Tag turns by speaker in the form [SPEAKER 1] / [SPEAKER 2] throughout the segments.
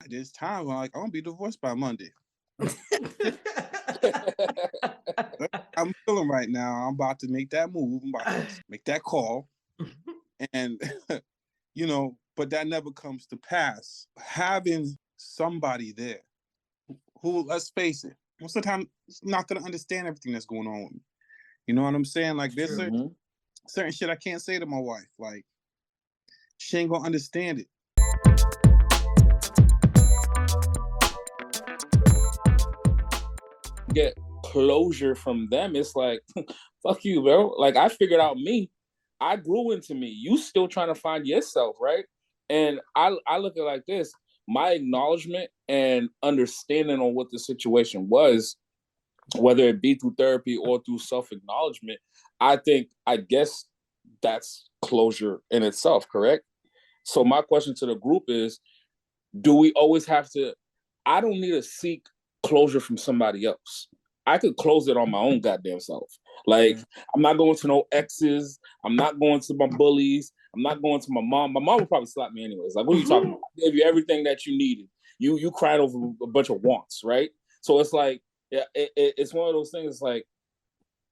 [SPEAKER 1] there's times when I'm gonna be divorced by Monday. I'm feeling right now. I'm about to make that move. I'm about to make that call. And, but that never comes to pass. Having somebody there who, let's face it, most of the time, is not going to understand everything that's going on with me. You know what I'm saying? Like, there's certain shit I can't say to my wife. Like, she ain't going to understand it.
[SPEAKER 2] Get closure from them. It's like, fuck you, bro. Like, I figured out me. I grew into me. You still trying to find yourself, right? And I look at it like this. My acknowledgement and understanding on what the situation was, whether it be through therapy or through self-acknowledgement, I guess that's closure in itself, correct? So my question to the group is, do we always have to, I don't need to seek closure from somebody else. I could close it on my own goddamn self. Like, I'm not going to no exes. I'm not going to my bullies. I'm not going to my mom. My mom would probably slap me anyways. Like, what are you talking about? I gave you everything that you needed. You cried over a bunch of wants, right? So it's like, yeah, it's one of those things. Like,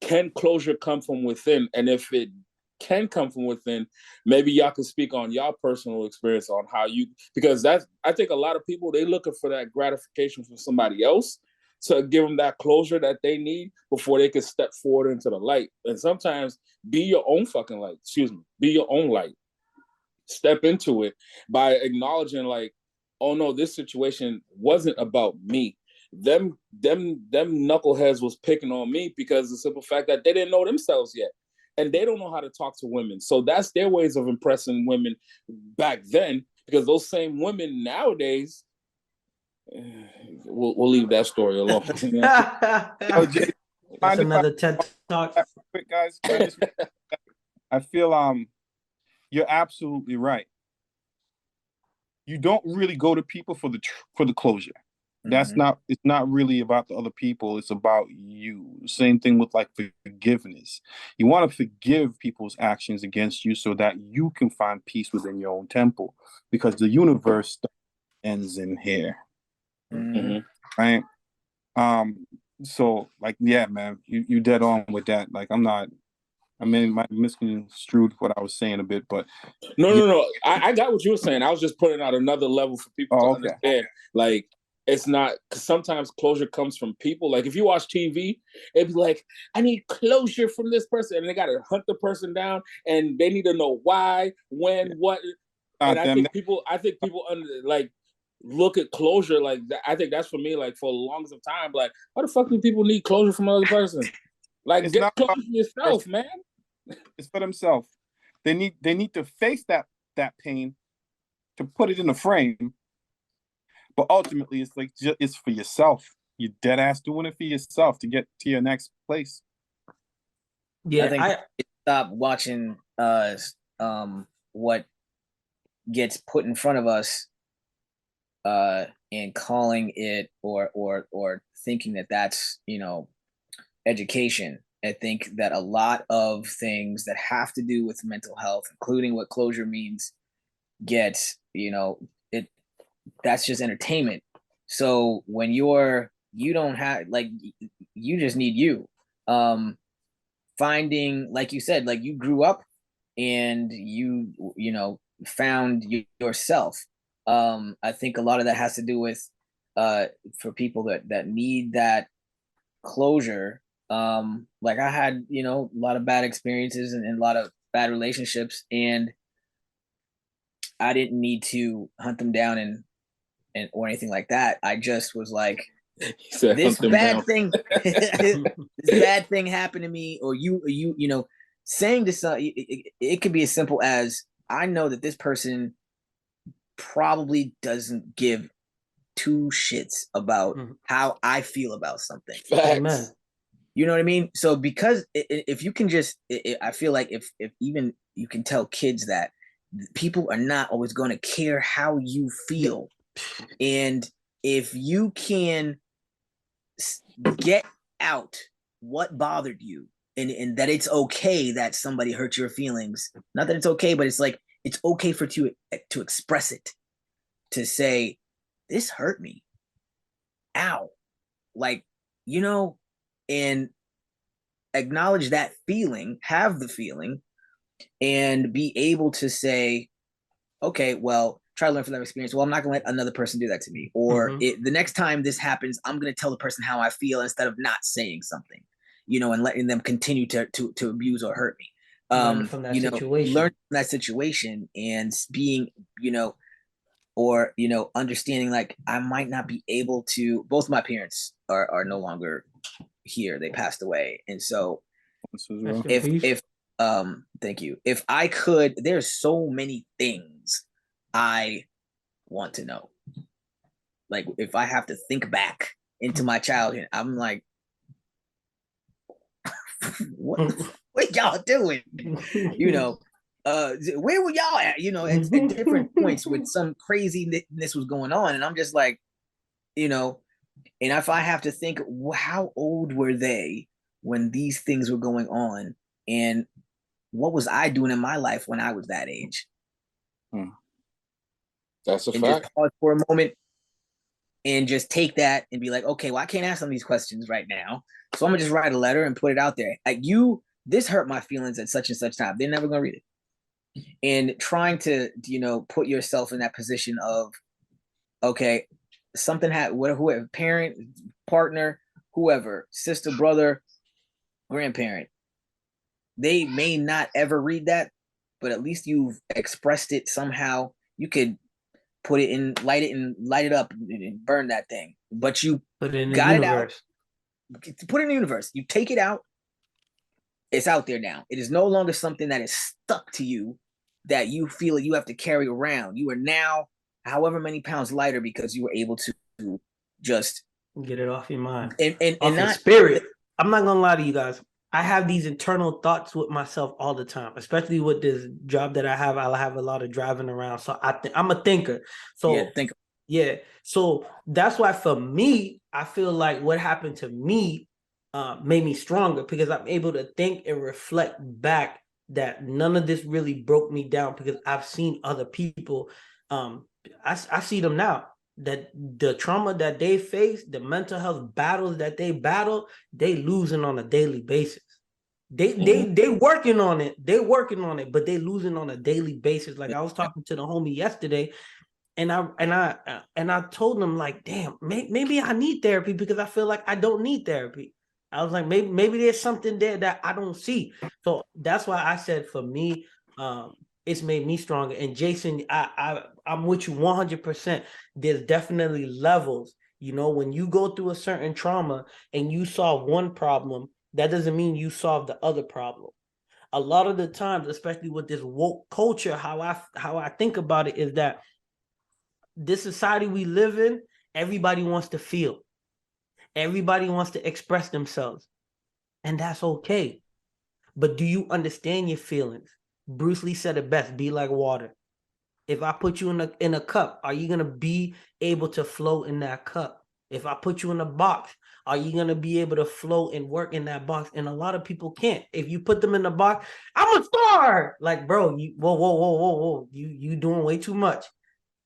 [SPEAKER 2] can closure come from within? And if it can come from within, maybe y'all can speak on y'all personal experience on how you, because I think a lot of people, they looking for that gratification from somebody else to give them that closure that they need before they can step forward into the light. And sometimes be your own fucking light. Be your own light. Step into it by acknowledging, like, oh no, this situation wasn't about me. Them knuckleheads was picking on me because of the simple fact that they didn't know themselves yet. And they don't know how to talk to women. So that's their ways of impressing women back then, because those same women nowadays, we'll leave that story alone.
[SPEAKER 3] That's another TED Talk.
[SPEAKER 1] Quick, guys. I feel you're absolutely right. You don't really go to people for the closure. It's not really about the other people. It's about you. Same thing with like forgiveness. You want to forgive people's actions against you so that you can find peace within your own temple, because the universe ends in here. Right? So like, yeah, man, you dead on with that. Like, I misconstrued what I was saying a bit, but
[SPEAKER 2] no. I got what you were saying. I was just putting out another level for people to understand. Like, it's not, because sometimes closure comes from people. Like, if you watch TV, it'd be like, I need closure from this person, and they got to hunt the person down, and they need to know why, when, what. And I think people like look at closure like that. I think that's for me. Like, for the longest of time, like, why the fuck do people need closure from another person? Like, get closure for yourself, man.
[SPEAKER 1] It's for themselves. They need to face that pain, to put it in a frame. But ultimately, it's like, it's for yourself. You're dead ass doing it for yourself to get to your next place.
[SPEAKER 4] Yeah, I think stop watching what gets put in front of us and calling it or thinking that that's, education. I think that a lot of things that have to do with mental health, including what closure means, gets, that's just entertainment. So when you don't have, like, you just need you. Finding, like you said, like, you grew up and you found yourself. I think a lot of that has to do with for people that need that closure. Like, I had, a lot of bad experiences and a lot of bad relationships, and I didn't need to hunt them down and or anything like that. I just was like, this bad thing happened to me, or saying to some, it could be as simple as, I know that this person probably doesn't give two shits about how I feel about something.
[SPEAKER 3] Amen.
[SPEAKER 4] You know what I mean? So because if you can just, I feel like if even you can tell kids that people are not always going to care how you feel. And if you can get out what bothered you, and that it's okay that somebody hurt your feelings, not that it's okay, but it's like, it's okay for you to express it, to say, this hurt me. Ow. Like, you know, and acknowledge that feeling, have the feeling, and be able to say, okay, well, try to learn from that experience. Well, I'm not going to let another person do that to me. Or the next time this happens, I'm going to tell the person how I feel instead of not saying something, you know, and letting them continue to abuse or hurt me.
[SPEAKER 3] Learn from that situation.
[SPEAKER 4] Learn from that situation and being, you know, or, you know, understanding like I might not be able to, both my parents are no longer here. They passed away. And so if thank you. If I could, there's so many things I want to know. Like if I have to think back into my childhood, I'm like, what y'all doing? You know, where were y'all at? You know, at different points when some craziness was going on. And I'm just like, you know, and if I have to think, how old were they when these things were going on? And what was I doing in my life when I was that age?
[SPEAKER 2] That's a
[SPEAKER 4] and
[SPEAKER 2] fact.
[SPEAKER 4] Just pause for a moment and just take that and be like, okay, well, I can't ask them these questions right now. So I'm gonna just write a letter and put it out there. Like this hurt my feelings at such and such time. They're never gonna read it. And trying to, you know, put yourself in that position of, okay, something happened, whoever, parent, partner, whoever, sister, brother, grandparent, they may not ever read that, but at least you've expressed it somehow. You could put it in, light it up and burn that thing. But you
[SPEAKER 3] put it in the
[SPEAKER 4] got
[SPEAKER 3] universe.
[SPEAKER 4] It out. Put it in the universe. You take it out. It's out there now. It is no longer something that is stuck to you that you feel you have to carry around. You are now however many pounds lighter because you were able to just
[SPEAKER 3] get it off your mind
[SPEAKER 4] and
[SPEAKER 3] off
[SPEAKER 4] not
[SPEAKER 3] your spirit. I'm not gonna lie to you guys. I have these internal thoughts with myself all the time, especially with this job that I have. I'll have a lot of driving around. So I'm a thinker. So yeah. So that's why for me, I feel like what happened to me made me stronger because I'm able to think and reflect back that none of this really broke me down because I've seen other people. I see them now. That the trauma that they face, the mental health battles that they battle, they losing on a daily basis. They working on it. They're working on it, but they losing on a daily basis. Like I was talking to the homie yesterday, and I told them like, damn, maybe I need therapy because I feel like I don't need therapy. I was like, maybe there's something there that I don't see. So that's why I said for me, it's made me stronger. And Jason, I'm with you 100%. There's definitely levels. You know, when you go through a certain trauma and you solve one problem, that doesn't mean you solve the other problem. A lot of the times, especially with this woke culture, how I think about it is that this society we live in, everybody wants to feel. Everybody wants to express themselves. And that's okay. But do you understand your feelings? Bruce Lee said it best, be like water. If I put you in a cup, are you going to be able to float in that cup? If I put you in a box, are you going to be able to float and work in that box? And a lot of people can't. If you put them in the box, I'm a star. Like, bro, whoa. You doing way too much.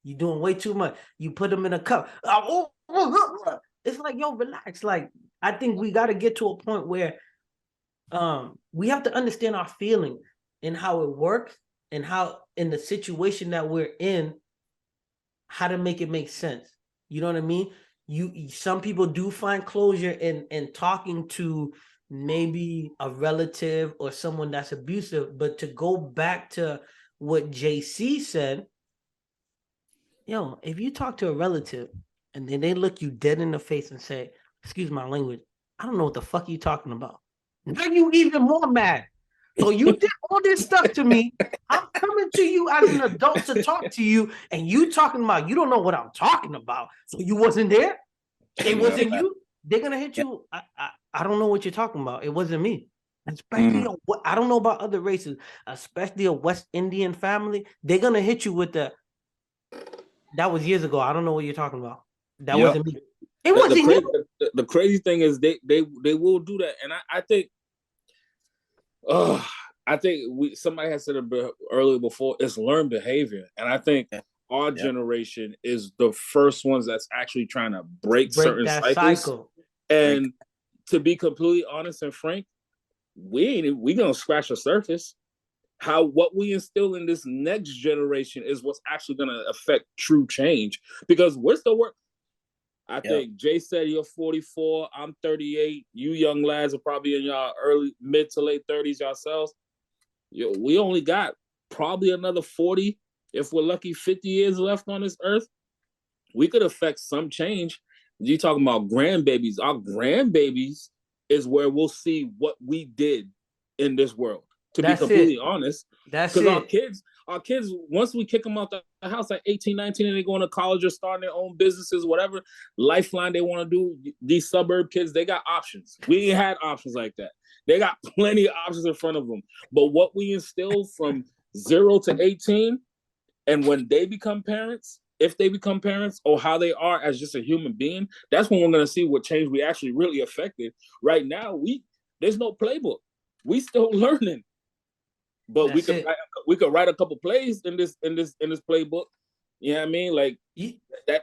[SPEAKER 3] You're doing way too much. You put them in a cup. It's like, yo, relax. Like, I think we got to get to a point where we have to understand our feelings and how it works and how in the situation that we're in, how to make it make sense. You know what I mean? Some people do find closure in talking to maybe a relative or someone that's abusive, but to go back to what JC said, yo, if you talk to a relative and then they look you dead in the face and say, excuse my language, I don't know what the fuck you talking about. Now you even more mad. So you did all this stuff to me. I'm coming to you as an adult to talk to you, and you talking about you don't know what I'm talking about. So you wasn't there. It wasn't you. They're gonna hit you. I don't know what you're talking about. It wasn't me. Especially I don't know about other races, especially a West Indian family. They're gonna hit you with that was years ago. I don't know what you're talking about. That wasn't me. It wasn't you.
[SPEAKER 2] The crazy thing is they will do that, and I think. I think somebody has said it earlier before. It's learned behavior, and I think our generation is the first ones that's actually trying to break certain
[SPEAKER 3] that
[SPEAKER 2] cycles.
[SPEAKER 3] cycle.
[SPEAKER 2] And to be completely honest and frank, we gonna scratch the surface. What we instill in this next generation is what's actually gonna affect true change. Because we're still working. I think Jay said you're 44, I'm 38. You young lads are probably in y'all mid to late 30s yourselves. We only got probably another 40, if we're lucky, 50 years left on this earth. We could affect some change. You talking about grandbabies. Our grandbabies is where we'll see what we did in this world. To be completely honest.
[SPEAKER 3] Because
[SPEAKER 2] our kids, once we kick them out the house at 18, 19, and they're going to college or starting their own businesses, whatever lifeline they want to do, these suburb kids, they got options. We ain't had options like that. They got plenty of options in front of them. But what we instill from 0 to 18, and when they become parents, if they become parents, or how they are as just a human being, that's when we're going to see what change we actually really affected. Right now, there's no playbook. We still learning. But we could write a couple plays in this playbook. You know what I mean? Like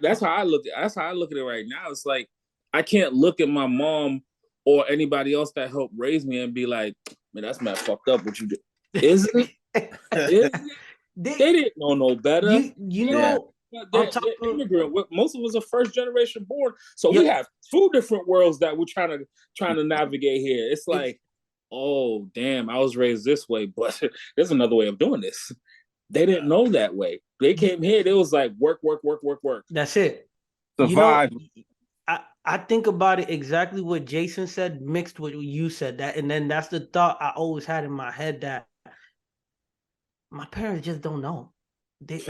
[SPEAKER 2] that's how I look at it. That's how I look at it right now. It's like I can't look at my mom or anybody else that helped raise me and be like, man, that's mad fucked up what you did. Is it? Is it? They didn't know no better.
[SPEAKER 3] You know,
[SPEAKER 2] they're immigrant. Most of us are first generation born, so we have two different worlds that we're trying to navigate here. It's like, oh damn, I was raised this way, but there's another way of doing this. They didn't know that way. They came here, it was like work.
[SPEAKER 3] That's it.
[SPEAKER 1] Survive.
[SPEAKER 3] You know, I think about it exactly what Jason said mixed with what you said, that, and then that's the thought I always had in my head, that my parents just don't know. Their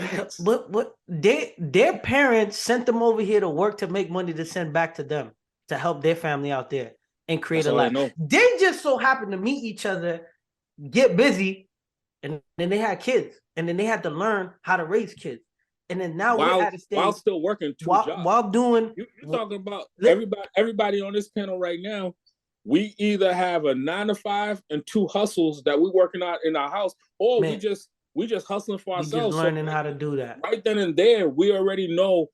[SPEAKER 3] parents sent them over here to work to make money to send back to them to help their family out there and create a life. They just so happened to meet each other, get busy, and then they had kids, and then they had to learn how to raise kids. And then now we're at a stage
[SPEAKER 2] while still working two jobs.
[SPEAKER 3] While doing
[SPEAKER 2] you're talking about everybody on this panel right now. We either have a 9 to 5 and 2 hustles that we're working out in our house, or we just hustling for ourselves.
[SPEAKER 3] We just learning how to do that.
[SPEAKER 2] Right then and there, we already know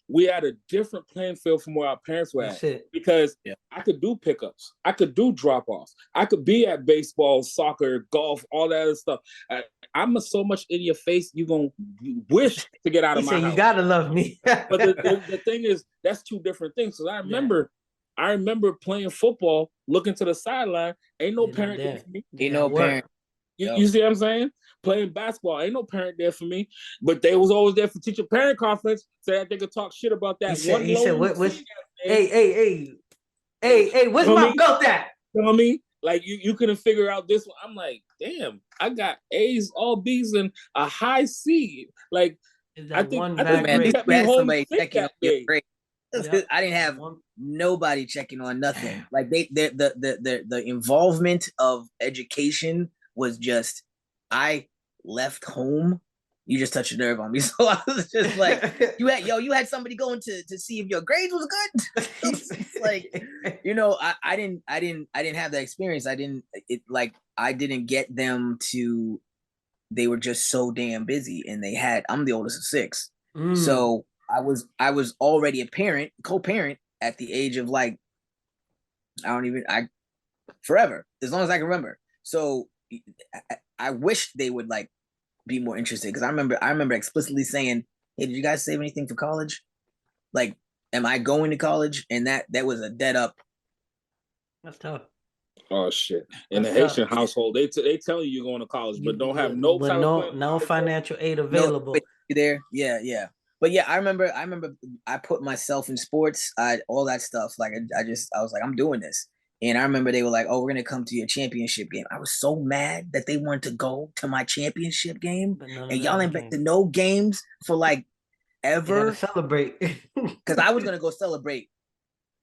[SPEAKER 2] we had a different playing field from where our parents were at. Because I could do pickups, I could do drop-offs, I could be at baseball, soccer, golf, all that other stuff. I'm so much in your face, you're going to wish to get out of my house.
[SPEAKER 3] You got to love me.
[SPEAKER 2] But the thing is, that's two different things. So I remember playing football, looking to the sideline, ain't no parent there for me.
[SPEAKER 4] Ain't no parent.
[SPEAKER 2] You see what I'm saying? Playing basketball, ain't no parent there for me, but they was always there for teacher parent conference, so that they could talk shit about that.
[SPEAKER 3] He said, hey, where's my belt at?
[SPEAKER 2] You know what I mean? Like you couldn't figure out this one. I'm like, damn, I got A's, all B's, and a high C. Like I think
[SPEAKER 4] somebody checking on your grade. I didn't have nobody checking on nothing. Like the involvement of education was just, I left home, you just touched a nerve on me. So I was just like, you had somebody going to see if your grades was good. It's like, I didn't have that experience. I didn't get them to. They were just so damn busy, and I'm the oldest of 6, so I was already a co-parent at the age of like, forever, as long as I can remember. So I wish they would like be more interested, because I remember explicitly saying, hey, did you guys save anything for college? Like, am I going to college? And that was a dead up.
[SPEAKER 3] That's tough.
[SPEAKER 2] Oh shit! In the Haitian household, they tell you're going to college, but don't have no
[SPEAKER 3] financial aid available.
[SPEAKER 4] There, yeah. But yeah, I remember I put myself in sports, all that stuff. Like I was like, I'm doing this. And I remember they were like, oh, we're going to come to your championship game. I was so mad that they wanted to go to my championship game. And y'all ain't been to no games for like ever.
[SPEAKER 3] Celebrate.
[SPEAKER 4] Because I was going to go celebrate.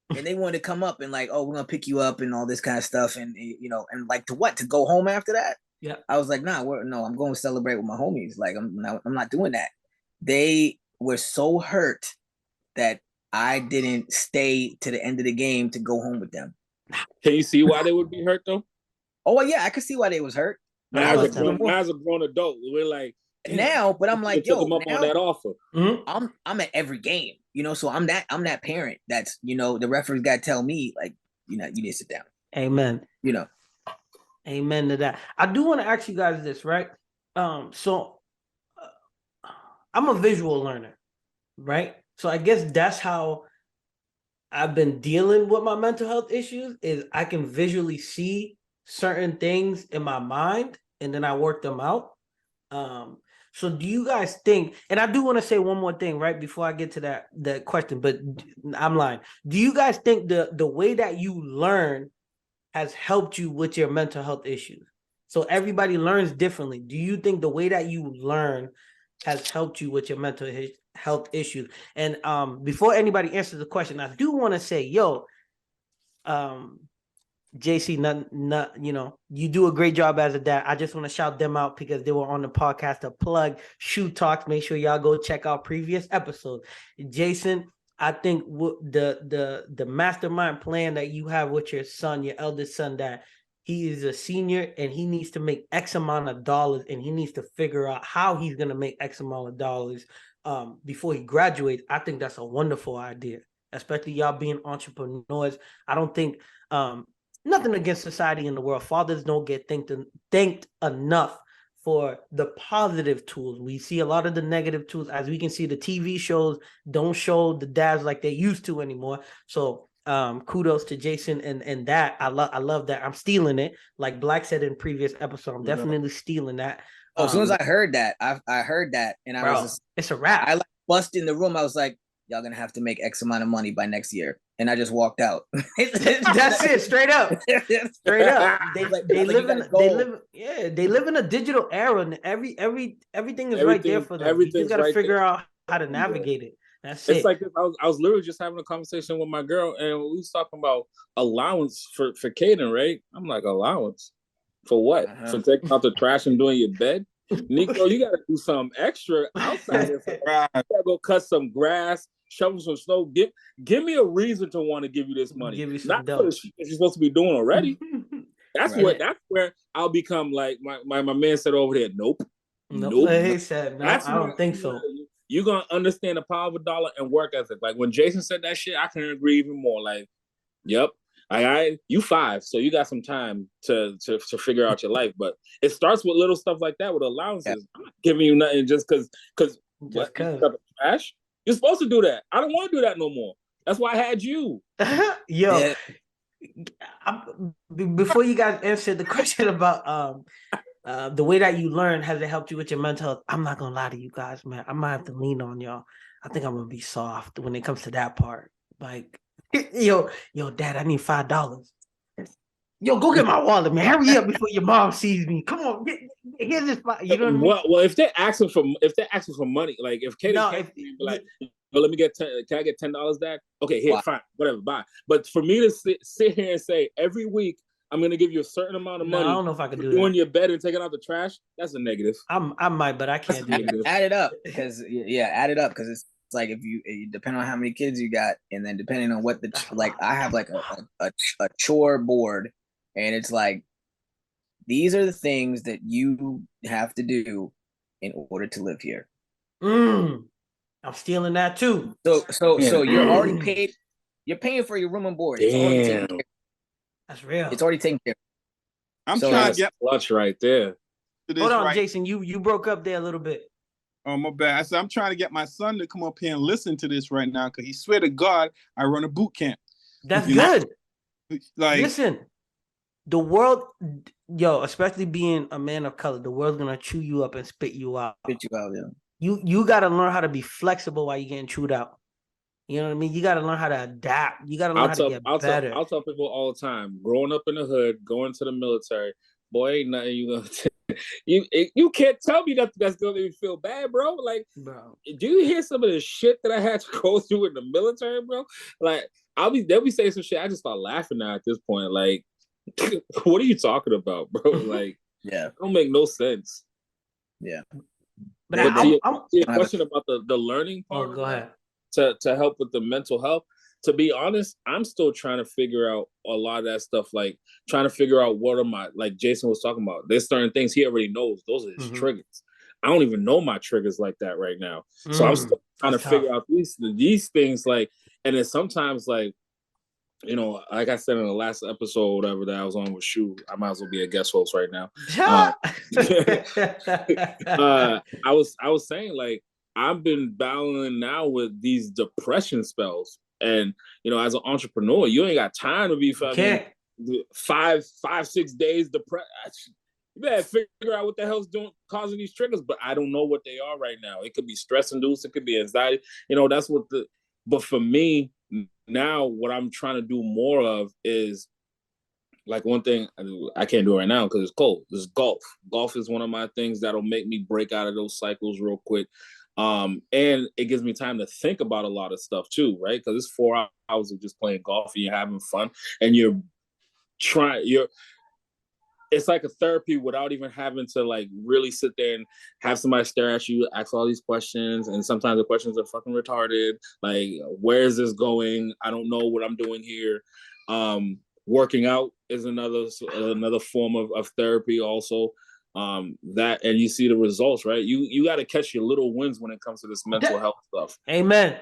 [SPEAKER 4] And they wanted to come up and like, oh, we're going to pick you up and all this kind of stuff. And, and like to what? To go home after that?
[SPEAKER 3] Yeah.
[SPEAKER 4] I was like, no, I'm going to celebrate with my homies. Like, I'm not doing that. They were so hurt that I didn't stay to the end of the game to go home with them.
[SPEAKER 2] Can you see why they would be hurt though?
[SPEAKER 4] Oh yeah, I could see why they was hurt.
[SPEAKER 2] As a grown adult, we're like,
[SPEAKER 4] now, but I'm like,
[SPEAKER 2] took
[SPEAKER 4] yo,
[SPEAKER 2] him up
[SPEAKER 4] now
[SPEAKER 2] on that offer.
[SPEAKER 4] I'm at every game, you know. So I'm that parent that's, you know, the referee's got to tell me, like, you know, you need to sit down.
[SPEAKER 3] Amen.
[SPEAKER 4] You know.
[SPEAKER 3] Amen to that. I do want to ask you guys this, right? So I'm a visual learner, right? So I guess that's how I've been dealing with my mental health issues, is I can visually see certain things in my mind and then I work them out. So do you guys think, and I do want to say one more thing right before I get to that question, but I'm lying. Do you guys think the way that you learn has helped you with your mental health issues? So everybody learns differently. Do you think the way that you learn has helped you with your mental health issues? And before anybody answers the question, I do want to say, JC, not you know, you do a great job as a dad. I just want to shout them out because they were on the podcast. A plug, Shou Talks. Make sure y'all go check out previous episodes. Jason, I think the mastermind plan that you have with your son, your eldest son, that he is a senior and he needs to make X amount of dollars, and he needs to figure out how he's gonna make X amount of dollars before he graduates. I think that's a wonderful idea, especially y'all being entrepreneurs. I don't think nothing against society in the world. Fathers don't get thanked enough for the positive tools. We see a lot of the negative tools. As we can see, the TV shows don't show the dads like they used to anymore. So kudos to Jason and that. I love that. I'm stealing it. Like Black said in previous episode, I'm definitely stealing that.
[SPEAKER 4] As soon as I heard that, I heard that, and I was just,
[SPEAKER 3] it's a wrap.
[SPEAKER 4] I like bust in the room. I was like, y'all gonna have to make X amount of money by next year. And I just walked out.
[SPEAKER 3] That's it, straight up. Straight up. They live in a digital era, and everything is right there for them. You just gotta figure out how to navigate it. That's it.
[SPEAKER 2] It's like I was literally just having a conversation with my girl, and we was talking about allowance for Caden, right? I'm like, allowance for what? For taking out the trash and doing your bed? Nico, you gotta do something extra outside. You gotta go cut some grass, shovel some snow. Give me a reason to want to give you this money.
[SPEAKER 3] Give you
[SPEAKER 2] not what you're supposed to be doing already. That's where I'll become like my man said over there. Nope.
[SPEAKER 3] He said no. I don't think so.
[SPEAKER 2] You're gonna understand the power of a dollar and work ethic. Like when Jason said that shit, I can agree even more. Like, yep. You 5, so you got some time to figure out your life. But it starts with little stuff like that, with allowances. Yeah. I'm not giving you nothing just because trash. You're supposed to do that. I don't want to do that no more. That's why I had you.
[SPEAKER 3] Yo, before you guys answer the question about the way that you learn, has it helped you with your mental health? I'm not gonna lie to you guys, man. I might have to lean on y'all. I think I'm gonna be soft when it comes to that part. Like, yo, Dad, I need $5. Yo, go get my wallet, man. Hurry up before your mom sees me. Come on, here's this. You know what I mean?
[SPEAKER 2] Well, if they're asking for money, like if Katie be like, well, let me get can I get $10, Dad? Okay, here, fine, whatever, bye. But for me to sit here and say every week I'm gonna give you a certain amount of money,
[SPEAKER 3] I don't know if I can do that.
[SPEAKER 2] Doing your bed and taking out the trash, that's a negative.
[SPEAKER 3] I might, but I can't do it.
[SPEAKER 4] Add it up because it's like if you depend on how many kids you got, and then depending on what like I have like a chore board, and it's like these are the things that you have to do in order to live here.
[SPEAKER 3] I'm stealing that too.
[SPEAKER 4] So you're already paid. You're paying for your room and board. It's already taken care.
[SPEAKER 3] That's real.
[SPEAKER 4] It's already taken care.
[SPEAKER 1] I'm trying to get
[SPEAKER 2] clutch right there.
[SPEAKER 3] Hold on, Jason. You broke up there a little bit.
[SPEAKER 1] Oh, my bad. I said I'm trying to get my son to come up here and listen to this right now because he swear to God I run a boot camp.
[SPEAKER 3] That's good.
[SPEAKER 1] Like,
[SPEAKER 3] listen, the world, especially being a man of color, the world's gonna chew you up and spit you out. You gotta learn how to be flexible while you're getting chewed out. You know what I mean? You gotta learn how to adapt. You gotta learn how to get better.
[SPEAKER 2] I'll tell people all the time, growing up in the hood, going to the military, boy, ain't nothing you gonna you can't tell me nothing that's gonna make me feel bad, bro. Like, bro, do you hear some of the shit that I had to go through in the military, bro? Like, they'll be saying some shit. I just start laughing now at this point. Like, what are you talking about, bro? Like, it don't make no sense.
[SPEAKER 4] Yeah.
[SPEAKER 2] But your question about the learning part.
[SPEAKER 3] Oh, go ahead.
[SPEAKER 2] To help with the mental health. To be honest, I'm still trying to figure out a lot of that stuff, like trying to figure out what are my, like Jason was talking about. There's certain things he already knows. Those are his triggers. I don't even know my triggers like that right now. So I'm still trying to figure out these things, like, and then sometimes, like, you know, like I said in the last episode, whatever, that I was on with Shou, I might as well be a guest host right now. I was saying, like, I've been battling now with these depression spells, and you know, as an entrepreneur, you ain't got time to be fucking 5-6 days depressed. You better figure out what the hell's causing these triggers, but I don't know what they are right now. It could be stress induced, it could be anxiety. You know, that's what but for me now, what I'm trying to do more of is, like, one thing I can't do right now because it's cold. This is golf. Golf is one of my things that'll make me break out of those cycles real quick. And it gives me time to think about a lot of stuff too, right? Because it's 4 hours of just playing golf and you're having fun, and it's like a therapy without even having to, like, really sit there and have somebody stare at you, ask all these questions. And sometimes the questions are fucking retarded. Like, where is this going? I don't know what I'm doing here. Working out is another form of therapy also. That, and you see the results, right? You got to catch your little wins when it comes to this mental health stuff.
[SPEAKER 3] Amen.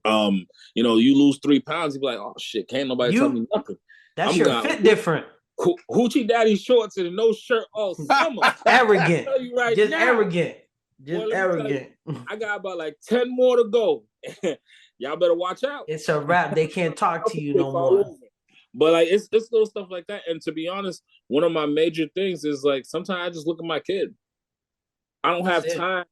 [SPEAKER 2] You know, you lose 3 pounds, you be like, oh shit, can't nobody tell me nothing.
[SPEAKER 3] That's your fit different.
[SPEAKER 2] Hoochie daddy shorts and no shirt all summer.
[SPEAKER 3] Arrogant. Just
[SPEAKER 2] now,
[SPEAKER 3] arrogant. Just arrogant.
[SPEAKER 2] I got about like 10 more to go. Y'all better watch out.
[SPEAKER 3] It's a wrap. They can't talk to you no more.
[SPEAKER 2] But like, it's little stuff like that. And to be honest, one of my major things is, like, sometimes I just look at my kid. I don't have time.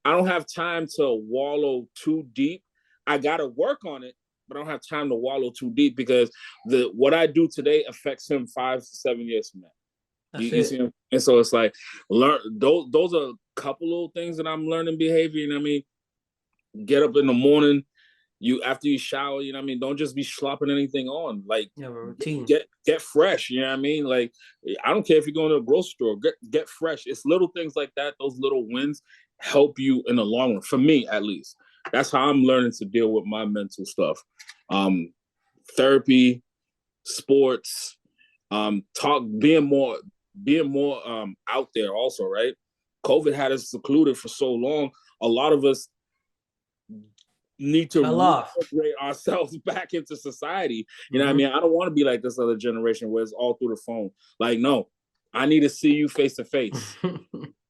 [SPEAKER 2] I don't have time to wallow too deep. I gotta work on it, but I don't have time to wallow too deep, because what I do today affects him 5 to 7 years from now. You see him? And so it's like, those are a couple little things that I'm learning behavior. And I mean, get up in the morning, after you shower, you know what I mean? Don't just be slopping anything on. Like,
[SPEAKER 3] routine.
[SPEAKER 2] Get fresh, you know what I mean? Like, I don't care if you're going to a grocery store, get fresh. It's little things like that. Those little wins help you in the long run, for me at least. That's how I'm learning to deal with my mental stuff. Therapy, sports, being more out there also, right? COVID had us secluded for so long. A lot of us need to reintegrate ourselves back into society. You know what I mean? I don't want to be like this other generation where it's all through the phone. Like, no, I need to see you face to face.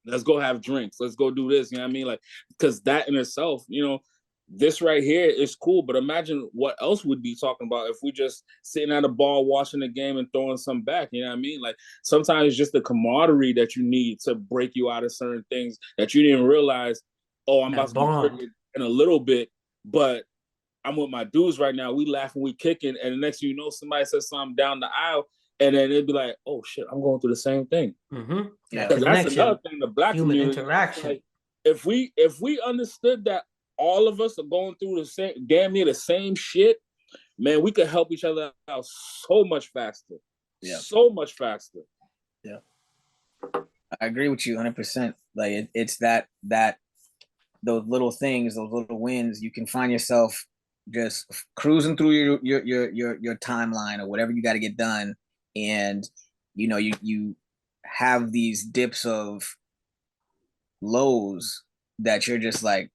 [SPEAKER 2] Let's go have drinks. Let's go do this. You know what I mean? Like, because that in itself, you know, this right here is cool, but imagine what else we'd be talking about if we just sitting at a bar watching the game and throwing some back. You know what I mean? Like, sometimes it's just the camaraderie that you need to break you out of certain things that you didn't realize. Oh, I'm about to be triggered in a little bit, but I'm with my dudes right now. We laughing, we kicking, and the next thing you know, somebody says something down the aisle, and then it'd be like, oh shit, I'm going through the same thing.
[SPEAKER 3] Yeah,
[SPEAKER 2] that's another thing. The Black
[SPEAKER 3] human
[SPEAKER 2] community,
[SPEAKER 3] interaction.
[SPEAKER 2] like, if we understood that all of us are going through the same, damn near the same shit, man, we could help each other out so much faster. Yeah, so much faster.
[SPEAKER 4] Yeah, I agree with you 100%. Like, it's that those little things, those little wins, you can find yourself just cruising through your timeline or whatever you got to get done, and you know, you have these dips of lows that you're just like,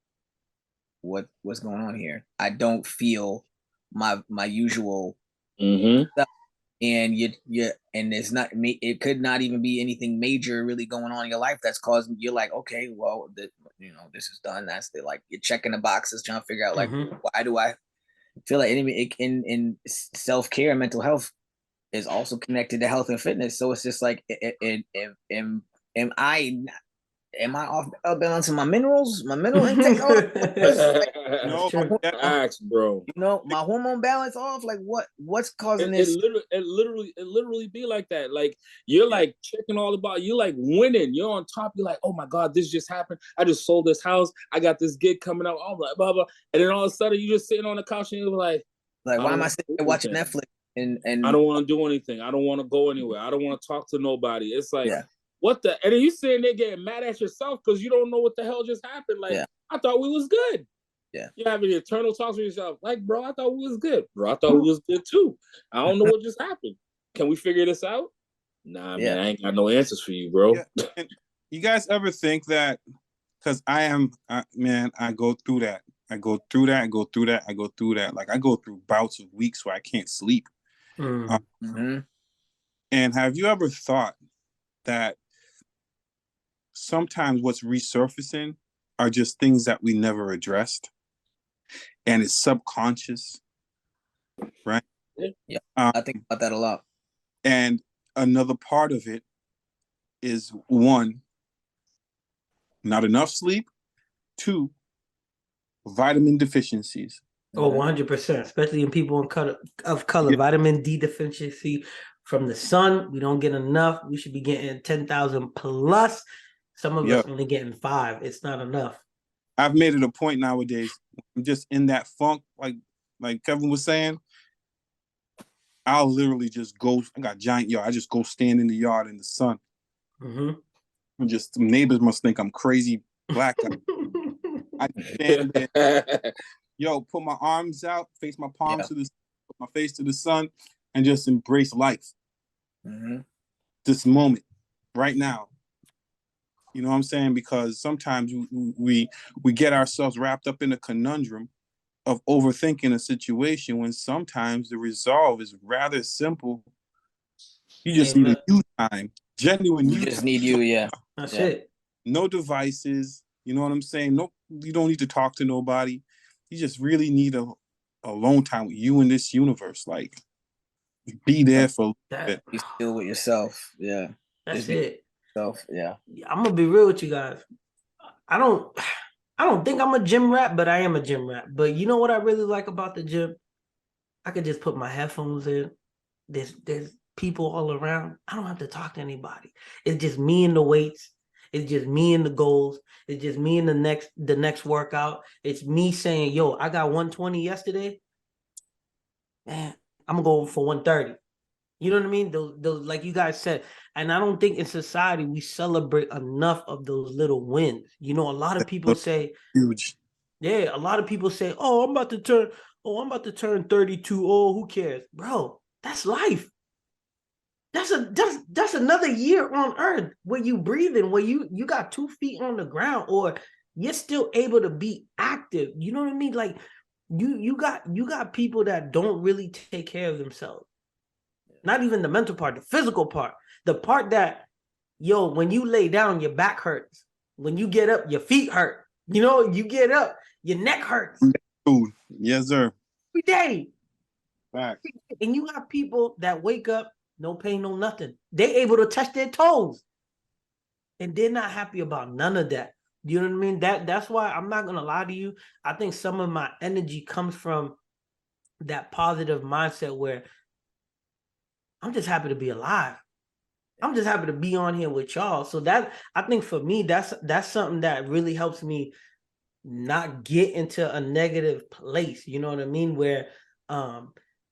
[SPEAKER 4] what's going on here? I don't feel my usual stuff. And and it's not, it could not even be anything major really going on in your life that's causing, you're like, okay, well, you know, this is done. That's like, you're checking the boxes, trying to figure out, like, why do I feel like in self-care and mental health is also connected to health and fitness. So it's just like, am I off balance in my mineral intake?
[SPEAKER 2] No, bro.
[SPEAKER 4] You know, my hormone balance off. Like, what's causing this?
[SPEAKER 2] It literally be like that. Like, you're like checking all about. You're like winning. You're on top. You're like, oh my god, this just happened. I just sold this house. I got this gig coming up. Oh, blah blah blah. And then all of a sudden, you just sitting on the couch and you're like,
[SPEAKER 4] why am I sitting there watching Netflix? And
[SPEAKER 2] I don't want to do anything. I don't want to go anywhere. I don't want to talk to nobody. It's like. What the? And then you sitting there getting mad at yourself because you don't know what the hell just happened. Like, I thought we was good.
[SPEAKER 4] Yeah.
[SPEAKER 2] You having internal talks with yourself. Like, bro, I thought we was good. Bro, I thought we was good too. I don't know what just happened. Can we figure this out? Nah, man, I ain't got no answers for you, bro.
[SPEAKER 1] Yeah. You guys ever think that because man, I go through that. I go through that. I go through that. I go through that. Like I go through bouts of weeks where I can't sleep.
[SPEAKER 3] Mm.
[SPEAKER 1] And have you ever thought that sometimes what's resurfacing are just things that we never addressed, and it's subconscious, right?
[SPEAKER 4] Yeah, I think about that a lot.
[SPEAKER 1] And another part of it is, one, not enough sleep. Two, vitamin deficiencies.
[SPEAKER 3] Oh, 100%, especially in people of color.
[SPEAKER 1] Yeah.
[SPEAKER 3] Vitamin D deficiency from the sun. We don't get enough. We should be getting 10,000 plus. Some of us only getting 5. It's not enough.
[SPEAKER 1] I've made it a point nowadays. I'm just in that funk, like Kevin was saying. I'll literally just go. I got a giant yard. I just go stand in the yard in the sun.
[SPEAKER 3] Mm-hmm.
[SPEAKER 1] And just neighbors must think I'm crazy black guy. I stand there, put my arms out, face my palms to the, put my face to the sun, and just embrace life. This moment, right now. You know what I'm saying? Because sometimes we get ourselves wrapped up in a conundrum of overthinking a situation when sometimes the resolve is rather simple. You just need a you time, genuine you.
[SPEAKER 4] You just need you,
[SPEAKER 3] That's it.
[SPEAKER 1] No devices. You know what I'm saying? No, you don't need to talk to nobody. You just really need a alone time with you in this universe. Like, be there for a bit.
[SPEAKER 4] Be still with yourself. Yeah.
[SPEAKER 3] That's it.
[SPEAKER 4] Yourself. Yeah.
[SPEAKER 3] I'm gonna be real with you guys. I don't think I'm a gym rat, but I am a gym rat. But you know what I really like about the gym? I could just put my headphones in. There's people all around. I don't have to talk to anybody. It's just me and the weights. It's just me and the goals. It's just me and the next workout. It's me saying, yo, I got 120 yesterday. Man, I'm gonna go for 130. You know what I mean? Those like you guys said. And I don't think in society we celebrate enough of those little wins. You know, a lot of people say
[SPEAKER 1] huge.
[SPEAKER 3] Yeah, a lot of people say, I'm about to turn 32. Oh, who cares? Bro, that's life. That's another year on earth where you breathing, where you got 2 feet on the ground, or you're still able to be active. You know what I mean? Like you got people that don't really take care of themselves. Not even the mental part, the physical part. The part that, when you lay down, your back hurts. When you get up, your feet hurt. You know, you get up, your neck hurts.
[SPEAKER 1] Food. Yes, sir.
[SPEAKER 3] Every day.
[SPEAKER 1] Fact.
[SPEAKER 3] And you have people that wake up, no pain, no nothing. They able to touch their toes. And they're not happy about none of that. You know what I mean? That's why I'm not gonna lie to you. I think some of my energy comes from that positive mindset where I'm just happy to be alive. I'm just happy to be on here with y'all. So that, I think for me, that's something that really helps me not get into a negative place. You know what I mean? Where,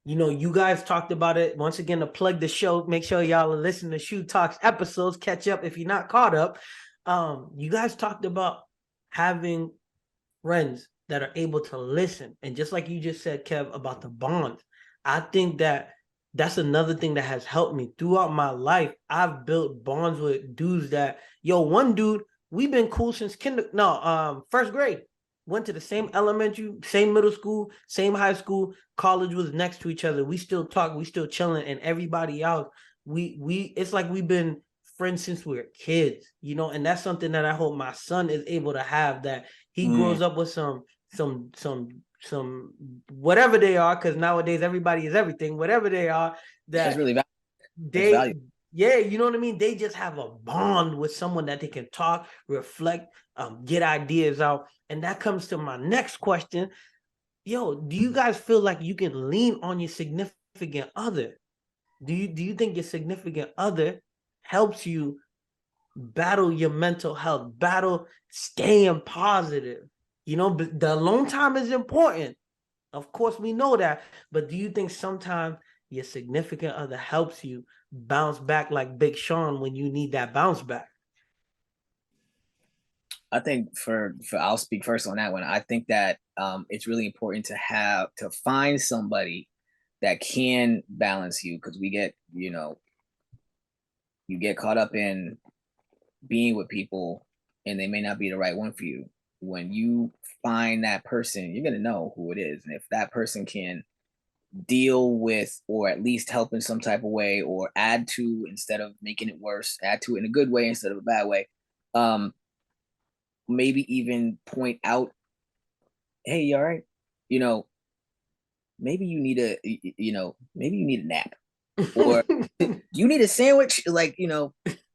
[SPEAKER 3] you guys talked about it. Once again, to plug the show, make sure y'all are listening to Shou Talks episodes. Catch up if you're not caught up. You guys talked about having friends that are able to listen. And just like you just said, Kev, about the bonds, I think that's another thing that has helped me throughout my life. I've built bonds with dudes that, one dude, we've been cool since first grade. Went to the same elementary, same middle school, same high school. College was next to each other. We still talk, we still chilling, and everybody else, we it's like we've been friends since we were kids, and that's something that I hope my son is able to have, that he grows up with some whatever they are, because nowadays everybody is everything, whatever they are,
[SPEAKER 4] that's really
[SPEAKER 3] valuable. Yeah, you know what I mean? They just have a bond with someone that they can talk, reflect, get ideas out. And that comes to my next question. Do you guys feel like you can lean on your significant other? Do you think your significant other helps you battle your mental health, battle staying positive? The alone time is important. Of course, we know that. But do you think sometimes your significant other helps you bounce back like Big Sean when you need that bounce back?
[SPEAKER 4] I think for I'll speak first on that one. I think that it's really important to find somebody that can balance you, because we get, you get caught up in being with people and they may not be the right one for you. When you find that person, you're gonna know who it is, and if that person can deal with, or at least help in some type of way, or add to instead of making it worse, add to it in a good way instead of a bad way. Maybe even point out, hey, you all right? Maybe you need maybe you need a nap, or you need a sandwich. Like,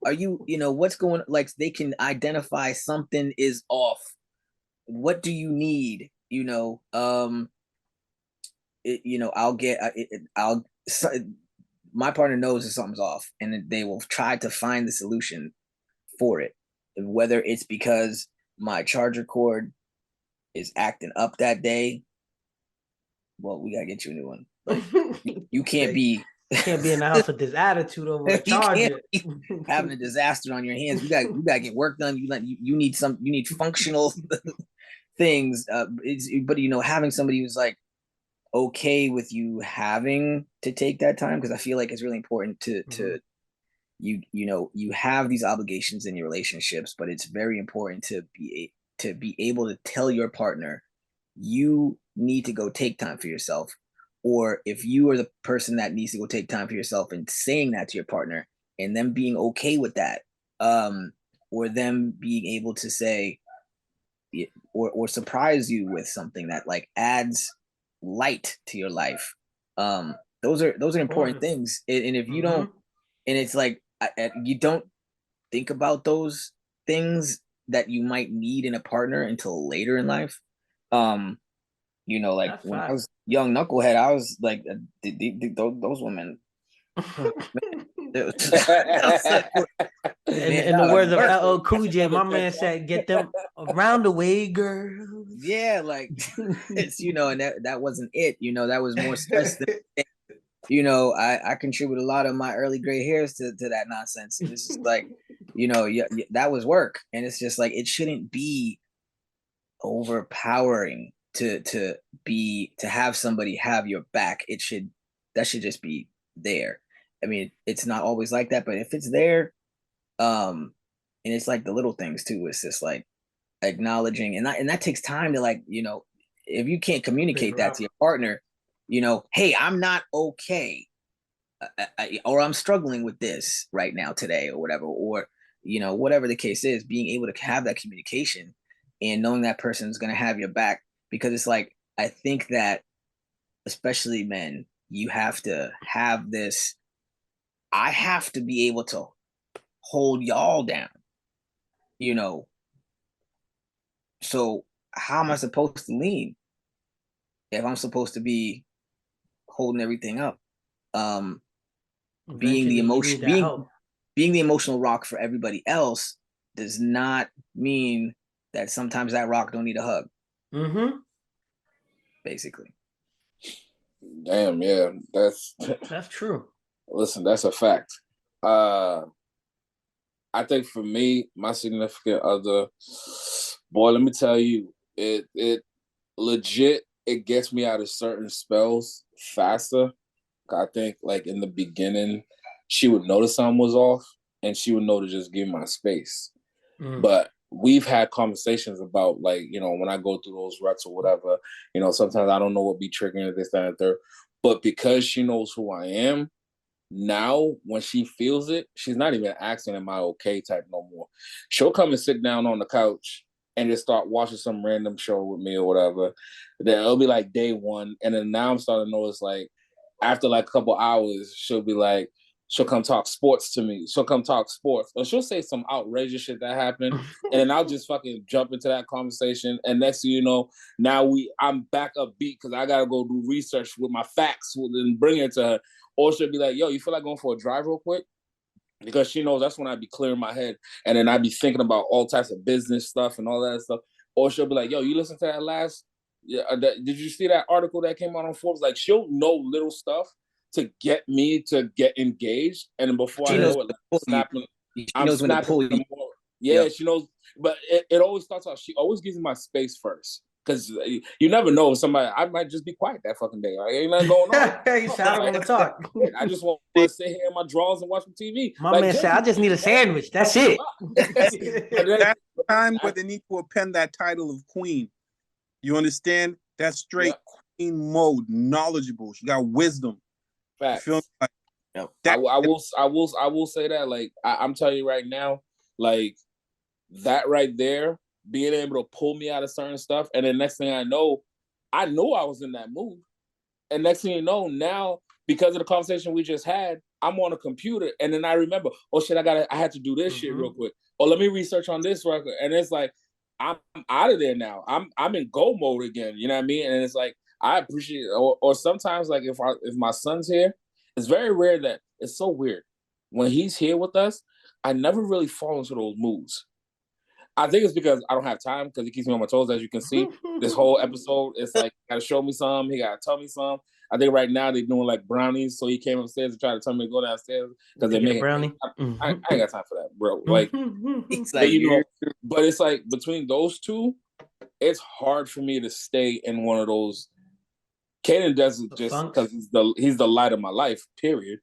[SPEAKER 4] are you, what's going, like, they can identify something is off. What do you need? My partner knows that something's off, and they will try to find the solution for it. Whether it's because my charger cord is acting up that day, well, we gotta get you a new one. You can't be
[SPEAKER 3] in the house with this attitude over a charger.
[SPEAKER 4] Having a disaster on your hands. You got to get work done. You need functional things. But having somebody who's like okay with you having to take that time, because I feel like it's really important to you have these obligations in your relationships, but it's very important to be able to tell your partner you need to go take time for yourself, or if you are the person that needs to go take time for yourself, and saying that to your partner and them being okay with that, or them being able to say or surprise you with something that like adds light to your life. Those are important things, and if you don't, and it's like you don't think about those things that you might need in a partner until later in life. Like when I was young knucklehead, I was like, those women.
[SPEAKER 3] In the words of LL Cool J, my man said, "Get them around the way, girls."
[SPEAKER 4] Yeah, like it's and that wasn't it. That was more stress than. I contribute a lot of my early gray hairs to that nonsense. And it's just like, that was work, and it's just like it shouldn't be overpowering to have somebody have your back. That should just be there. I mean, it's not always like that, but if it's there, and it's like the little things too. It's just like acknowledging, and that takes time to, like, if you can't communicate that to your partner, hey, I'm not okay, or I'm struggling with this right now today, or whatever, or whatever the case is, being able to have that communication and knowing that person's going to have your back, because it's like, I think that especially men, you have to have this. I have to be able to hold y'all down, so how am I supposed to lean if I'm supposed to be holding everything up? Being the emotional rock for everybody else does not mean that sometimes that rock don't need a hug. Basically.
[SPEAKER 2] Damn, yeah, that's
[SPEAKER 3] true.
[SPEAKER 2] Listen, that's a fact. I think for me, my significant other, boy, let me tell you, it legit, it gets me out of certain spells faster. I think, like, in the beginning, she would notice something was off, and she would know to just give my space. But we've had conversations about, like, when I go through those ruts or whatever, sometimes I don't know what be triggering this, that, and third. But because she knows who I am, now when she feels it, she's not even asking, am I okay type no more. She'll come and sit down on the couch and just start watching some random show with me or whatever. Then it'll be like day one. And then now I'm starting to notice, like, after like a couple hours, she'll come talk sports to me. She'll come talk sports. Or she'll say some outrageous shit that happened. And then I'll just fucking jump into that conversation. And next thing you know, now I'm back upbeat because I got to go do research with my facts and bring it to her. Or she'll be like, yo, you feel like going for a drive real quick? Because she knows that's when I'd be clearing my head. And then I'd be thinking about all types of business stuff and all that stuff. Or she'll be like, yo, you listen to that last... Yeah, did you see that article that came out on Forbes? Like, she'll know little stuff to get me to get engaged, and then before I know it, like, snapping, I'm snapping more. Yeah, she knows. But it always starts out. She always gives me my space first, because you never know, somebody, I might just be quiet that fucking day. Like, ain't nothing going on.
[SPEAKER 3] Hey, I don't want to talk.
[SPEAKER 2] I just want to sit here in my drawers and watch some TV.
[SPEAKER 3] My man said, I just need a sandwich. That's it.
[SPEAKER 1] time where they need to append that title of queen. You understand? That's straight queen mode, knowledgeable. She got wisdom.
[SPEAKER 2] Facts.
[SPEAKER 1] You feel like
[SPEAKER 2] I will say that. Like I'm telling you right now, like that right there, being able to pull me out of certain stuff, and then next thing I know I was in that mood. And next thing you know, now because of the conversation we just had, I'm on a computer, and then I remember, oh shit, I had to do this shit real quick. Oh, let me research on this record, and it's like I'm out of there now. I'm in go mode again. You know what I mean? And it's like I appreciate it. Or sometimes like if my son's here, it's very rare that it's so weird when he's here with us. I never really fall into those moods. I think it's because I don't have time because he keeps me on my toes. As you can see, this whole episode, it's like, he gotta show me some, he gotta tell me some. I think right now they're doing like brownies, so he came upstairs and tried to tell me to go downstairs because they're making
[SPEAKER 3] brownie.
[SPEAKER 2] I ain't got time for that, bro. Like, it's like, you know, but it's like between those two, it's hard for me to stay in one of those. Kaden does it just because he's the light of my life, period.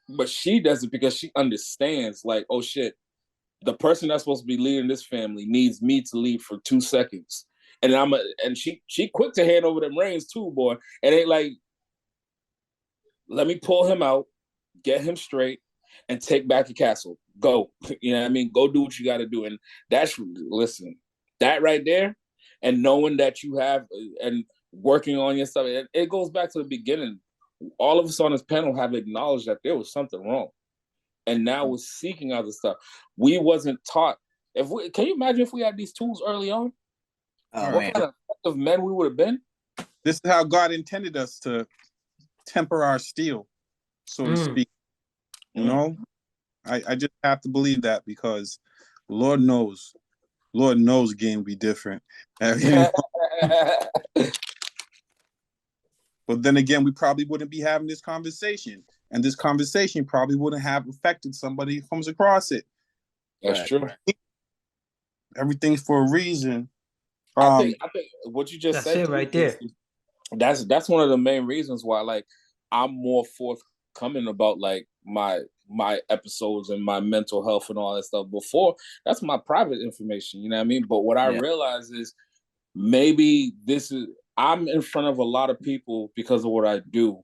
[SPEAKER 2] But she does it because she understands, like, oh shit, the person that's supposed to be leading this family needs me to lead for 2 seconds. And she quick to hand over them reins too, boy. And ain't like, let me pull him out, get him straight, and take back the castle. Go. You know what I mean? Go do what you got to do. And listen, that right there, and knowing that you have, and working on your stuff, it goes back to the beginning. All of us on this panel have acknowledged that there was something wrong. And now we're seeking other stuff. We wasn't taught. Can you imagine if we had these tools early on? What kind of effective men we would have been?
[SPEAKER 1] This is how God intended us to temper our steel, so to speak. You know, I just have to believe that because Lord knows game be different. But then again, we probably wouldn't be having this conversation. And this conversation probably wouldn't have affected somebody who comes across it.
[SPEAKER 2] That's true.
[SPEAKER 1] Everything's for a reason.
[SPEAKER 2] I think what you just said
[SPEAKER 3] it right there.
[SPEAKER 2] That's one of the main reasons why, like, I'm more forthcoming about like my episodes and my mental health and all that stuff. Before, that's my private information, you know what I mean? But what I realize is maybe I'm in front of a lot of people because of what I do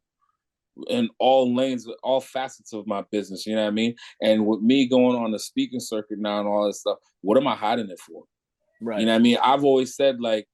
[SPEAKER 2] in all lanes, all facets of my business, you know what I mean? And with me going on the speaking circuit now and all this stuff, what am I hiding it for? Right. You know what I mean? I've always said, like,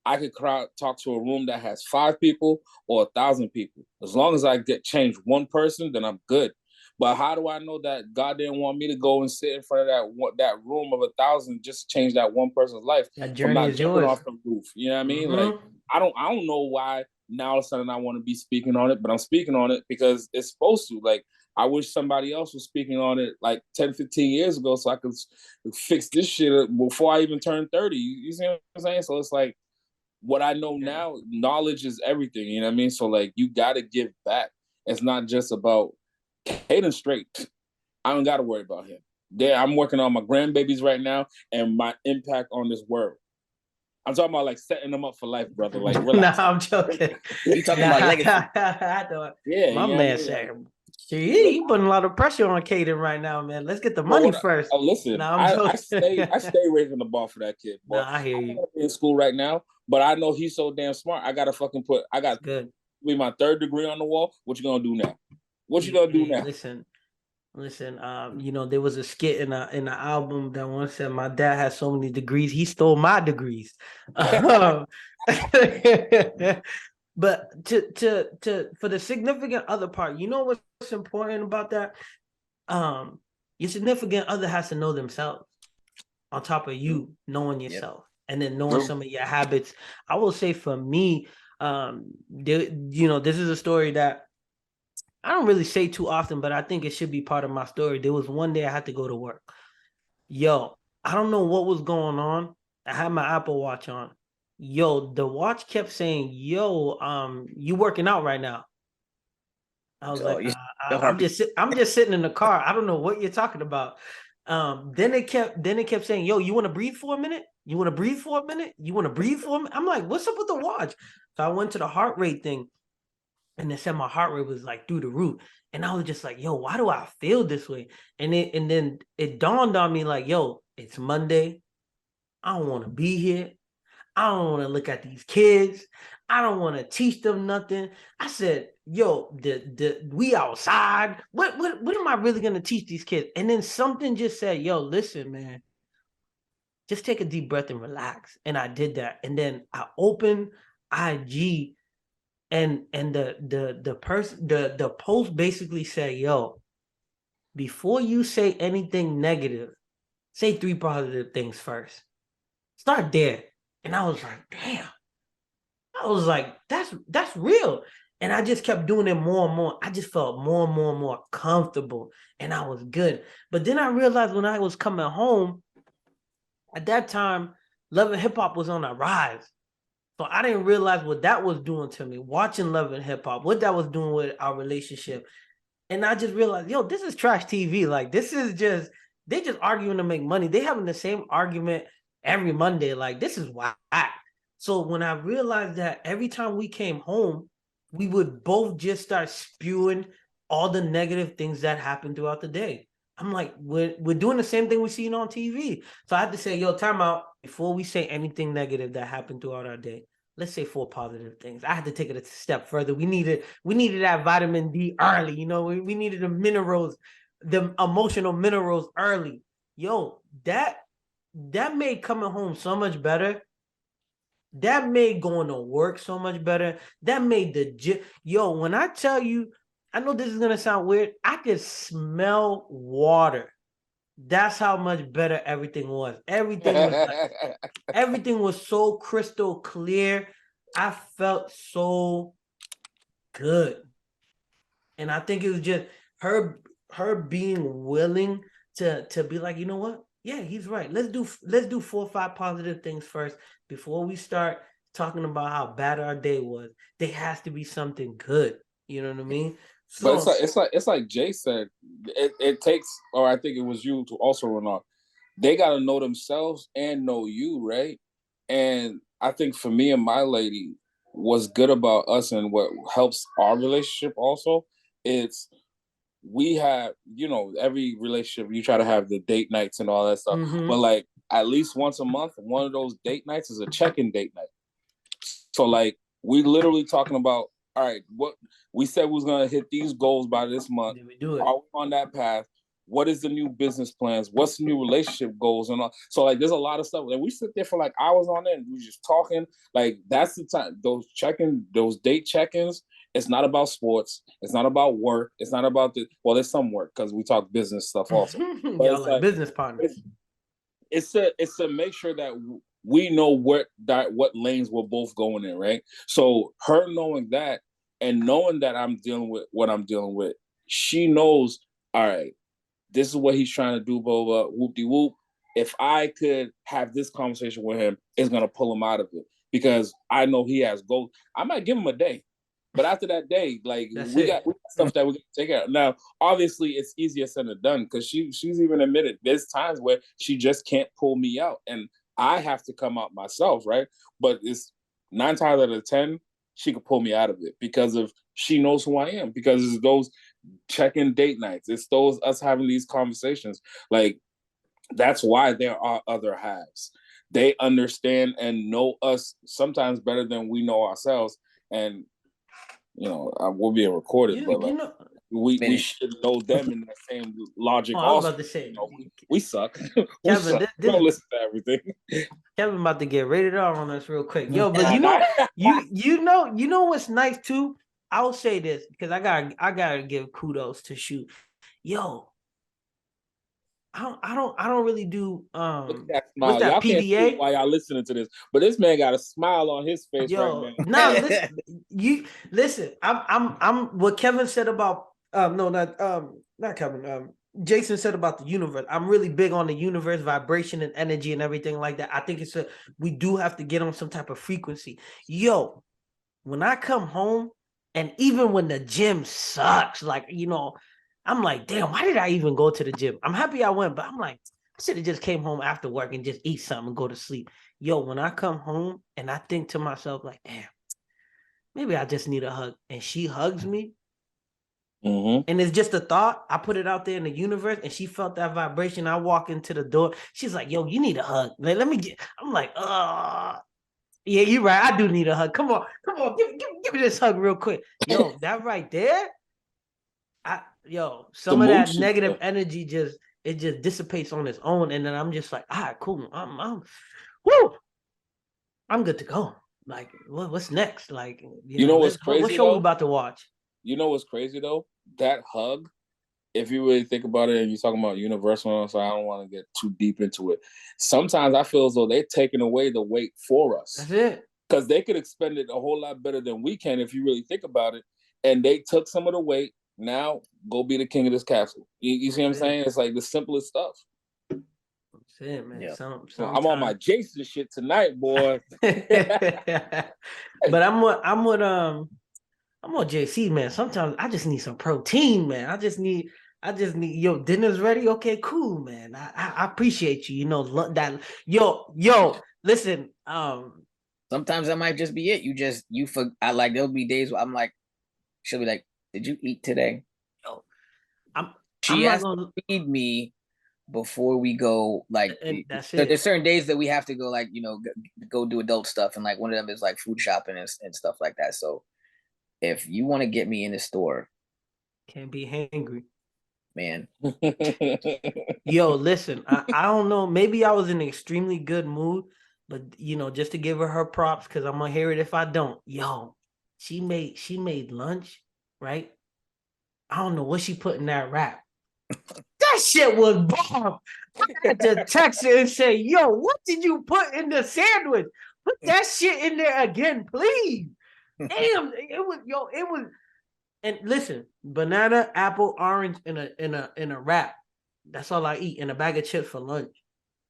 [SPEAKER 2] I could talk to a room that has 5 people or 1,000 people. As long as I change one person, then I'm good. But how do I know that God didn't want me to go and sit in front of that room of 1,000 just to change that one person's life?
[SPEAKER 3] That journey is yours.
[SPEAKER 2] Off the roof, you know what I mean? Like, I don't know why now all of a sudden I want to be speaking on it, but I'm speaking on it because it's supposed to. Like, I wish somebody else was speaking on it like 10, 15 years ago so I could fix this shit before I even turned 30. You see what I'm saying? So it's like, what I know now, knowledge is everything, you know what I mean? So, like, you got to give back. It's not just about Caden straight. I don't got to worry about him. I'm working on my grandbabies right now and my impact on this world. I'm talking about, like, setting them up for life, brother. Like, relax.
[SPEAKER 3] Nah, I'm joking.
[SPEAKER 4] You talking about legacy.
[SPEAKER 3] My man said, he putting a lot of pressure on Caden right now, man. Let's get the money first.
[SPEAKER 2] Listen, I stay raising the bar for that kid. Boy.
[SPEAKER 3] Nah, I hear you.
[SPEAKER 2] I'm in school right now, but I know he's so damn smart. I got to be my 3rd degree on the wall. What you gonna do now?
[SPEAKER 3] Listen, you know, there was a skit in the album that once said my dad has so many degrees, he stole my degrees. But for the significant other part, you know what's important about that? Your significant other has to know themselves on top of you knowing yourself and then knowing some of your habits. I will say for me, this is a story that I don't really say too often, but I think it should be part of my story. There was one day I had to go to work. Yo, I don't know what was going on. I had my Apple Watch on. Yo, the watch kept saying, yo, you working out right now. I was I'm just sitting in the car. I don't know what you're talking about. Then it kept saying, yo, you want to breathe for a minute? You want to breathe for a minute? You want to breathe for a minute? I'm like, what's up with the watch? So I went to the heart rate thing. And they said my heart rate was like through the roof. And I was just like, yo, why do I feel this way? And then it dawned on me like, yo, it's Monday. I don't want to be here. I don't want to look at these kids. I don't want to teach them nothing. I said, yo, we outside. What am I really gonna teach these kids? And then something just said, yo, listen, man, just take a deep breath and relax. And I did that. And then I opened IG, and the person, the post basically said, yo, before you say anything negative, say 3 positive things first. Start there. And I was like, damn. I was like, that's real. And I just kept doing it more and more. I just felt more and more and more comfortable, and I was good. But then I realized when I was coming home, at that time, Love and Hip Hop was on a rise. So I didn't realize what that was doing to me, watching Love and Hip Hop, what that was doing with our relationship. And I just realized, yo, this is trash TV. Like, this is just, they just arguing to make money. They having the same argument every Monday. Like, this is whack. So when I realized that every time we came home, we would both just start spewing all the negative things that happened throughout the day. I'm like, we're doing the same thing we're seeing on TV. So I had to say, yo, time out. Before we say anything negative that happened throughout our day, let's say 4 positive things. I had to take it a step further. We needed that vitamin D early. You know, we needed the minerals, the emotional minerals early. Yo, that made coming home so much better. That made going to work so much better. That made the gym. Yo, when I tell you, I know this is gonna sound weird. I could smell water. That's how much better everything was. Everything was so crystal clear. I felt so good. And I think it was just her being willing to be like, you know what? Yeah, he's right. Let's do 4 or 5 positive things first before we start talking about how bad our day was. There has to be something good. You know what I mean?
[SPEAKER 2] So, but it's like Jay said, it takes, or I think it was you to also run on. They got to know themselves and know you, right? And I think for me and my lady, what's good about us and what helps our relationship also, it's we have, you know, every relationship you try to have the date nights and all that stuff, but like at least once a month, one of those date nights is a check-in date night. So like we literally talking about, all right, what we said we was gonna hit these goals by this month.
[SPEAKER 3] Did we do it?
[SPEAKER 2] Are we on that path? What is the new business plans? What's the new relationship goals and all? So like, there's a lot of stuff. Like we sit there for like hours on end, and we just talking. Like that's the time. Those date check-ins. It's not about sports. It's not about work. It's not about there's some work because we talk business stuff also. But
[SPEAKER 3] y'all like business partners.
[SPEAKER 2] It's to make sure that we know what lanes we're both going in, right? So her knowing that and knowing that I'm dealing with what I'm dealing with, she knows, all right, this is what he's trying to do, blah, blah, whoop-de-whoop. If I could have this conversation with him, it's going to pull him out of it because I know he has goals. I might give him a day, but after that day, like we got stuff that we can take care of. Now, obviously, it's easier said than done because she's even admitted there's times where she just can't pull me out, and I have to come out myself, right? But it's 9 times out of 10, she could pull me out of it because of she knows who I am, because it's those check-in date nights. It's those us having these conversations. Like, that's why there are other halves. They understand and know us sometimes better than we know ourselves. And, you know, we're being recorded, but like, we should know them in the same logic.
[SPEAKER 3] I was about to say,
[SPEAKER 2] you know, we suck.
[SPEAKER 3] Kevin,
[SPEAKER 2] suck. We don't listen to everything.
[SPEAKER 3] Kevin about to get rated R on us real quick. Yo, but you know what's nice too? I'll say this because I gotta give kudos to Shou. Yo, I don't really do
[SPEAKER 2] Look at that smile.
[SPEAKER 3] what's that
[SPEAKER 2] y'all
[SPEAKER 3] PDA?
[SPEAKER 2] Can't see why y'all listening to this, but this man got a smile on his face right now.
[SPEAKER 3] Listen. I'm what Kevin said about not Kevin. Jason said about the universe. I'm really big on the universe, vibration and energy and everything like that. I think we do have to get on some type of frequency. Yo, when I come home, and even when the gym sucks, like, you know, I'm like, damn, why did I even go to the gym? I'm happy I went, but I'm like, I should have just came home after work and just eat something and go to sleep. Yo, when I come home and I think to myself, like, damn, maybe I just need a hug, and she hugs me, And it's just a thought. I put it out there in the universe, and she felt that vibration. I walk into the door. She's like, "Yo, you need a hug." Like, let me get. I'm like, yeah, you're right. I do need a hug. Come on, give me this hug real quick. Yo, that right there. Some of that negative energy just dissipates on its own, and then I'm just like, all right, cool. I'm good to go. Like, what's next? Like,
[SPEAKER 2] you know what's crazy?
[SPEAKER 3] What show we about to watch?
[SPEAKER 2] You know what's crazy though? That hug, if you really think about it, and you're talking about universal, so I don't want to get too deep into it. Sometimes I feel as though they're taking away the weight for us.
[SPEAKER 3] That's it.
[SPEAKER 2] Because they could expend it a whole lot better than we can if you really think about it. And they took some of the weight. Now go be the king of this castle. You see what I'm saying? It's like the simplest stuff.
[SPEAKER 3] That's it, man.
[SPEAKER 2] Yeah. I'm on my Jason shit tonight, boy.
[SPEAKER 3] But I'm on JC, man. Sometimes I just need some protein, man. I just need yo, dinner's ready. Okay, cool, man. I appreciate you. You know that. Yo, listen.
[SPEAKER 4] Sometimes that might just be it. There'll be days where I'm like, she'll be like, "Did you eat today?"
[SPEAKER 3] Yo,
[SPEAKER 4] she has to feed me before we go. Like,
[SPEAKER 3] that's it.
[SPEAKER 4] There's certain days that we have to go, like, go do adult stuff, and like one of them is like food shopping and stuff like that. So if you want to get me in the store,
[SPEAKER 3] can't be hangry,
[SPEAKER 4] man.
[SPEAKER 3] Yo, listen, I don't know. Maybe I was in an extremely good mood. But just to give her props, because I'm gonna hear it if I don't. Yo, she made lunch, right? I don't know what she put in that wrap. That shit was bomb. I had to text her and say, "Yo, what did you put in the sandwich? Put that shit in there again, please." Damn, it was. And listen, banana, apple, orange in a wrap. That's all I eat, and a bag of chips for lunch.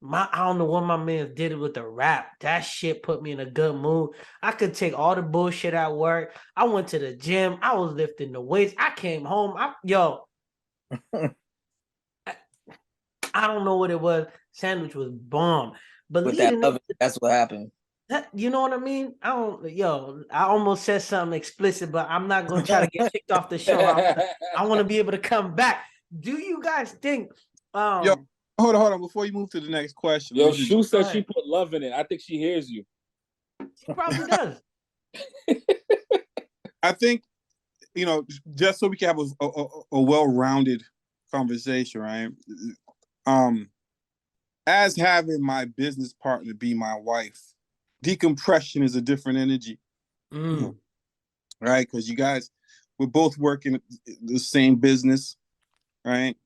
[SPEAKER 3] I don't know what my man did with the rap. That shit put me in a good mood. I could take all the bullshit at work. I went to the gym. I was lifting the weights. I came home. I don't know what it was. Sandwich was bomb. But
[SPEAKER 4] that's what happened.
[SPEAKER 3] You know what I mean? I almost said something explicit, but I'm not gonna try to get kicked off the show. I want to be able to come back. Do you guys think?
[SPEAKER 1] Hold on. Before you move to the next question.
[SPEAKER 2] Yo, Shou said she put love in it. I think she hears you.
[SPEAKER 3] She probably does.
[SPEAKER 1] I think, just so we can have a well-rounded conversation, right? As having my business partner be my wife, decompression is a different energy. Right? Because you guys, we're both working the same business, right?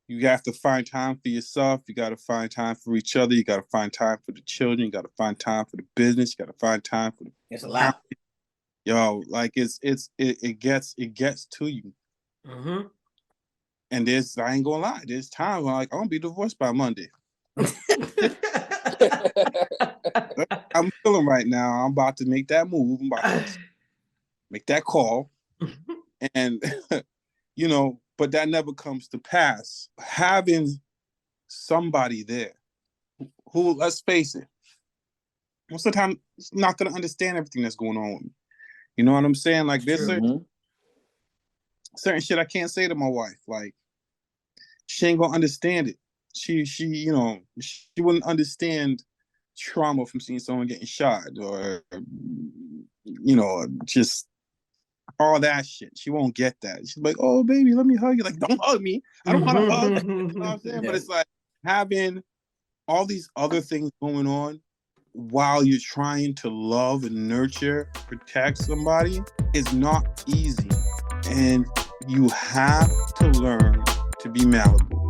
[SPEAKER 1] You have to find time for yourself. You got to find time for each other. You got to find time for the children. You got to find time for the business. You got to find time for the.
[SPEAKER 4] It's a lot.
[SPEAKER 1] Yo, like it gets to you.
[SPEAKER 3] Mm-hmm.
[SPEAKER 1] And I ain't gonna lie, there's times when I'm gonna be divorced by Monday. I'm feeling right now. I'm about to make that move. I'm about to make that call, and but that never comes to pass. Having somebody there who, let's face it, most of the time, is not going to understand everything that's going on with me. You know what I'm saying? Like, there's certain shit I can't say to my wife. Like, she ain't going to understand it. She wouldn't understand trauma from seeing someone getting shot or, just all that shit. She won't get that. She's like, "Oh, baby, let me hug you." Like, don't hug me. I don't want to hug. You know what I'm saying? But it's like having all these other things going on while you're trying to love and nurture, protect somebody is not easy. And you have to learn to be malleable.